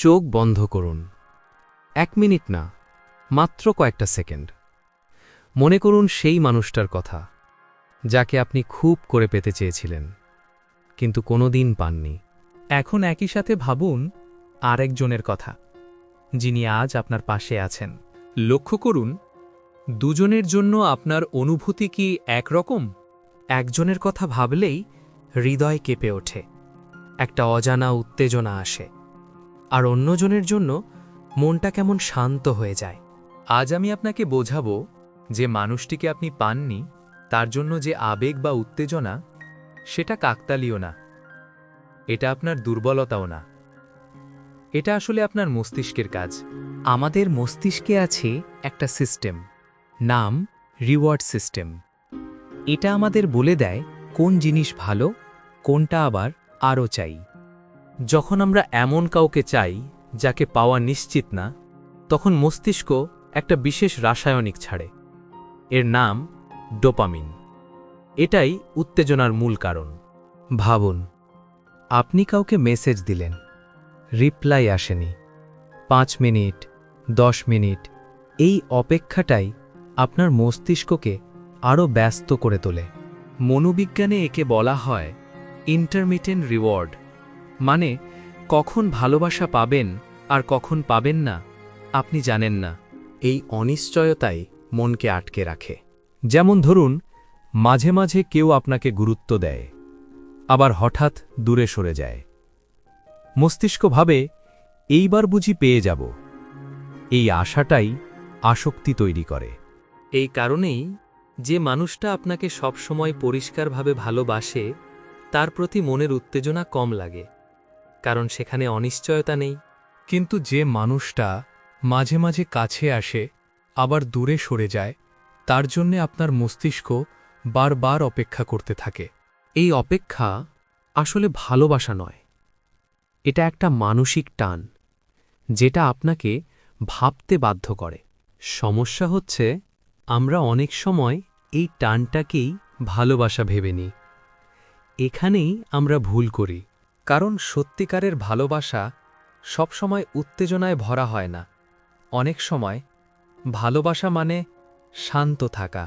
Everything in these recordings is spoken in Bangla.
চোখ বন্ধ করুন। 1 মিনিট না, মাত্র কয়েকটা সেকেন্ড। মনে করুন সেই মানুষটার কথা, যাকে আপনি খুব করে পেতে চেয়েছিলেন, কিন্তু কোনোদিন পাননি। এখন একই সাথে ভাবুন আরেকজনের কথা, যিনি আজ আপনার পাশে আছেন। লক্ষ্য করুন, দুজনের জন্য আপনার অনুভূতি কি একরকম? একজনের কথা ভাবলেই হৃদয় কেঁপে ওঠে, একটা অজানা উত্তেজনা আসে, আর অন্যজনের জন্য মনটা কেমন শান্ত হয়ে যায়। আজ আমি আপনাকে বোঝাবো যে মানুষটিকে আপনি পাননি, তার জন্য যে আবেগ বা উত্তেজনা, সেটা কাকতালীয় না, এটা আপনার দুর্বলতাও না, এটা আসলে আপনার মস্তিষ্কের কাজ। আমাদের মস্তিষ্কে আছে একটা সিস্টেম, নাম রিওয়ার্ড সিস্টেম। এটা আমাদের বলে দেয় কোন জিনিস ভালো, কোনটা আবার আরও চাই। যখন আমরা এমন কাউকে চাই যাকে পাওয়া নিশ্চিত না, তখন মস্তিষ্ক একটা বিশেষ রাসায়নিক ছাড়ে। এর নাম ডোপামিন। এটাই উত্তেজনার মূল কারণ। ভাবুন, আপনি কাউকে মেসেজ দিলেন, রিপ্লাই আসেনি। 5 মিনিট, 10 মিনিট, এই অপেক্ষাটাই আপনার মস্তিষ্ককে আরও ব্যস্ত করে তোলে। মনোবিজ্ঞানে একে বলা হয় ইন্টারমিটেন্ট রিওয়ার্ড, মানে কখন ভালোবাসা পাবেন আর কখন পাবেন না আপনি জানেন না। এই অনিশ্চয়তাই মনকে আটকে রাখে। যেমন ধরুন, মাঝে মাঝে কেউ আপনাকে গুরুত্ব দেয়, আবার হঠাৎ দূরে সরে যায়। মস্তিষ্ক ভাবে, এইবার বুঝি পেয়ে যাব। এই আশাটাই আসক্তি তৈরি করে। এই কারণেই যে মানুষটা আপনাকে সবসময় পরিষ্কারভাবে ভালোবাসে, তার প্রতি মনের উত্তেজনা কম লাগে, কারণ সেখানে অনিশ্চয়তা নেই। কিন্তু যে মানুষটা মাঝে মাঝে কাছে আসে আবার দূরে সরে যায়, তার জন্যে আপনার মস্তিষ্ক বারবার অপেক্ষা করতে থাকে। এই অপেক্ষা আসলে ভালোবাসা নয়, এটা একটা মানসিক টান, যেটা আপনাকে ভাবতে বাধ্য করে। সমস্যা হচ্ছে, আমরা অনেক সময় এই টানটাকেই ভালোবাসা ভেবে নিই। এখানেই আমরা ভুল করি। কারণ সত্যিকারের ভালোবাসা সবসময় উত্তেজনায় ভরা হয় না। অনেক সময় ভালোবাসা মানে শান্ত থাকা,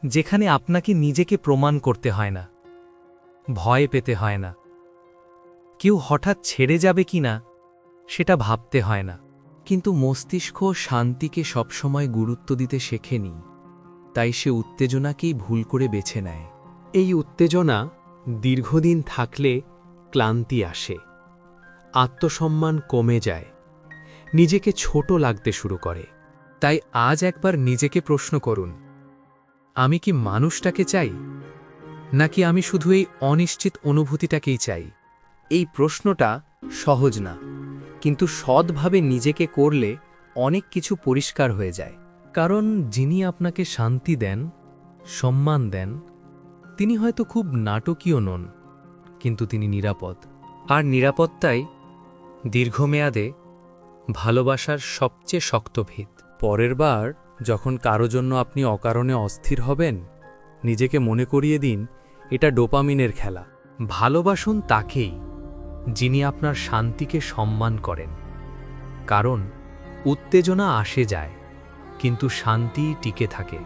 যেখানে আপনাকে নিজেকে প্রমাণ করতে হয় না, ভয় পেতে হয় না, কেউ হঠাৎ ছেড়ে যাবে কিনা সেটা ভাবতে হয় না। কিন্তু মস্তিষ্ক শান্তিকে সবসময় গুরুত্ব দিতে শেখেনি, তাই সে উত্তেজনাকেই ভুল করে বেছে নেয়। এই উত্তেজনা দীর্ঘদিন থাকলে ক্লান্তি আসে, আত্মসম্মান কমে যায়, নিজেকে ছোট লাগতে শুরু করে। তাই আজ একবার নিজেকে প্রশ্ন করুন, আমি কি মানুষটাকে চাই, নাকি আমি শুধু এই অনিশ্চিত অনুভূতিটাকেই চাই? এই প্রশ্নটা সহজ না, কিন্তু সৎভাবে নিজেকে করলে অনেক কিছু পরিষ্কার হয়ে যায়। কারণ যিনি আপনাকে শান্তি দেন, সম্মান দেন, তিনি হয়তো খুব নাটকীয় নন, কিন্তু তিনি নিরাপদ। আর নিরাপত্তাই দীর্ঘমেয়াদে ভালোবাসার সবচেয়ে শক্ত ভিত। পরের বার যখন কারো জন্য আপনি অকারণে অস্থির হবেন, নিজেকে মনে করিয়ে দিন, এটা ডোপামিনের খেলা। ভালোবাসুন তাকেই যিনি আপনার শান্তিকে সম্মান করেন। কারণ উত্তেজনা আসে যায়, কিন্তু শান্তি টিকে থাকে।